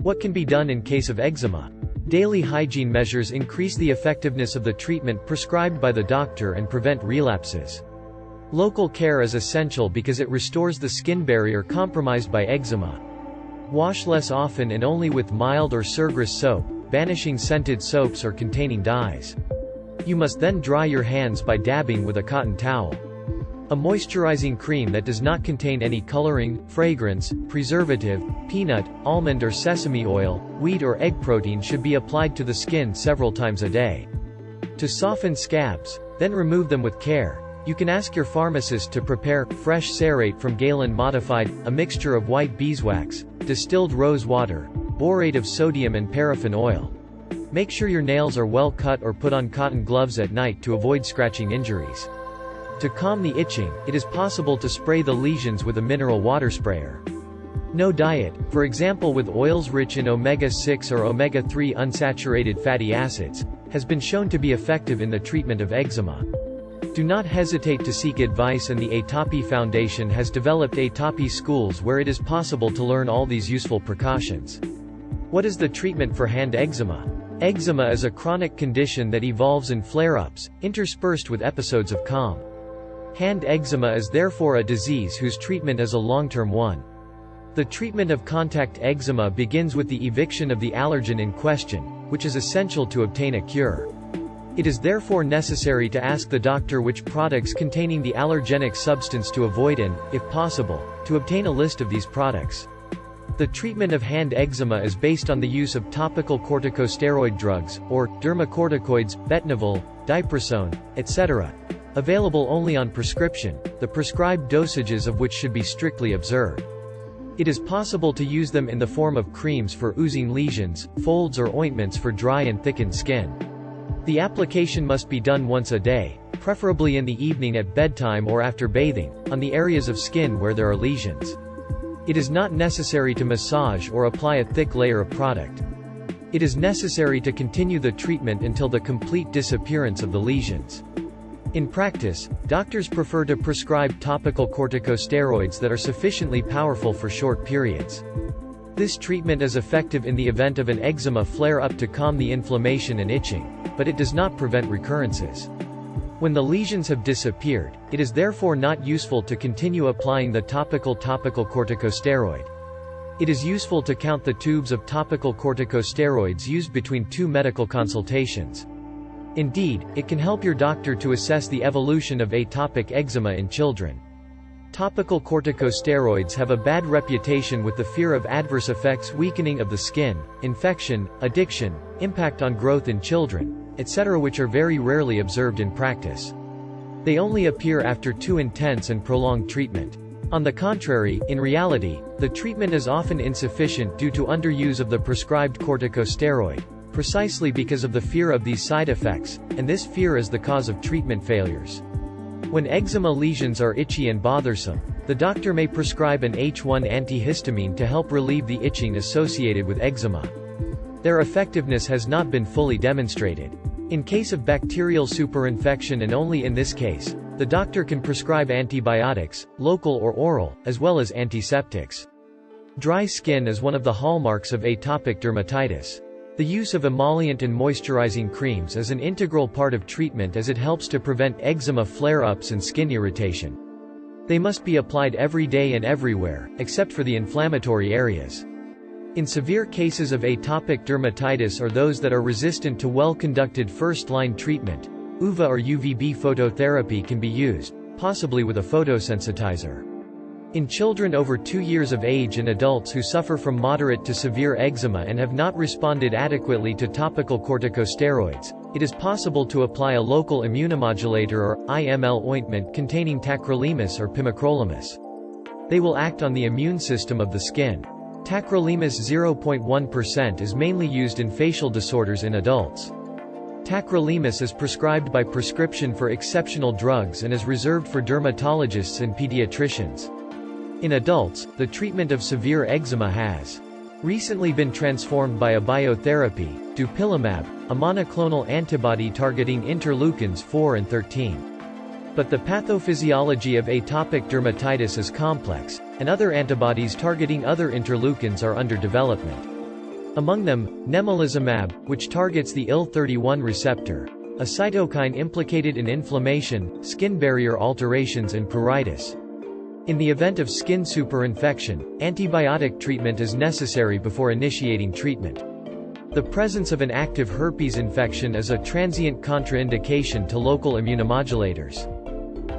What can be done in case of eczema? Daily hygiene measures increase the effectiveness of the treatment prescribed by the doctor and prevent relapses. Local care is essential because it restores the skin barrier compromised by eczema. Wash less often and only with mild or surgras soap, banishing scented soaps or containing dyes. You must then dry your hands by dabbing with a cotton towel. A moisturizing cream that does not contain any coloring, fragrance, preservative, peanut, almond or sesame oil, wheat or egg protein should be applied to the skin several times a day. To soften scabs, then remove them with care, you can ask your pharmacist to prepare fresh cerate from Galen modified, a mixture of white beeswax, distilled rose water, borate of sodium and paraffin oil. Make sure your nails are well cut or put on cotton gloves at night to avoid scratching injuries. To calm the itching, it is possible to spray the lesions with a mineral water sprayer. No diet, for example with oils rich in omega-6 or omega-3 unsaturated fatty acids, has been shown to be effective in the treatment of eczema. Do not hesitate to seek advice, and the Atopy Foundation has developed Atopy schools where it is possible to learn all these useful precautions. What is the treatment for hand eczema? Eczema is a chronic condition that evolves in flare-ups, interspersed with episodes of calm. Hand eczema is therefore a disease whose treatment is a long-term one. The treatment of contact eczema begins with the eviction of the allergen in question, which is essential to obtain a cure. It is therefore necessary to ask the doctor which products containing the allergenic substance to avoid and, if possible, to obtain a list of these products. The treatment of hand eczema is based on the use of topical corticosteroid drugs, or dermacorticoids, betnavol, diprosone, etc., available only on prescription, the prescribed dosages of which should be strictly observed. It is possible to use them in the form of creams for oozing lesions, folds or ointments for dry and thickened skin. The application must be done once a day, preferably in the evening at bedtime or after bathing, on the areas of skin where there are lesions. It is not necessary to massage or apply a thick layer of product. It is necessary to continue the treatment until the complete disappearance of the lesions. In practice, doctors prefer to prescribe topical corticosteroids that are sufficiently powerful for short periods. This treatment is effective in the event of an eczema flare-up to calm the inflammation and itching, but it does not prevent recurrences. When the lesions have disappeared, it is therefore not useful to continue applying the topical corticosteroid. It is useful to count the tubes of topical corticosteroids used between 2 medical consultations. Indeed, it can help your doctor to assess the evolution of atopic eczema in children. Topical corticosteroids have a bad reputation with the fear of adverse effects, weakening of the skin, infection, addiction, impact on growth in children, etc., which are very rarely observed in practice. They only appear after too intense and prolonged treatment. On the contrary, in reality, the treatment is often insufficient due to underuse of the prescribed corticosteroid, precisely because of the fear of these side effects, and this fear is the cause of treatment failures. When eczema lesions are itchy and bothersome, the doctor may prescribe an H1 antihistamine to help relieve the itching associated with eczema. Their effectiveness has not been fully demonstrated. In case of bacterial superinfection, and only in this case, the doctor can prescribe antibiotics, local or oral, as well as antiseptics. Dry skin is one of the hallmarks of atopic dermatitis. The use of emollient and moisturizing creams is an integral part of treatment, as it helps to prevent eczema flare-ups and skin irritation. They must be applied every day and everywhere, except for the inflammatory areas. In severe cases of atopic dermatitis or those that are resistant to well-conducted first-line treatment, UVA or UVB phototherapy can be used, possibly with a photosensitizer. In children over 2 years of age and adults who suffer from moderate to severe eczema and have not responded adequately to topical corticosteroids, it is possible to apply a local immunomodulator or IML ointment containing tacrolimus or pimecrolimus. They will act on the immune system of the skin. Tacrolimus 0.1% is mainly used in facial disorders in adults. Tacrolimus is prescribed by prescription for exceptional drugs and is reserved for dermatologists and pediatricians. In adults, the treatment of severe eczema has recently been transformed by a biotherapy, dupilumab, a monoclonal antibody targeting interleukins 4 and 13. But the pathophysiology of atopic dermatitis is complex, and other antibodies targeting other interleukins are under development. Among them, nemolizumab, which targets the IL-31 receptor, a cytokine implicated in inflammation, skin barrier alterations and pruritus. In the event of skin superinfection, antibiotic treatment is necessary before initiating treatment. The presence of an active herpes infection is a transient contraindication to local immunomodulators.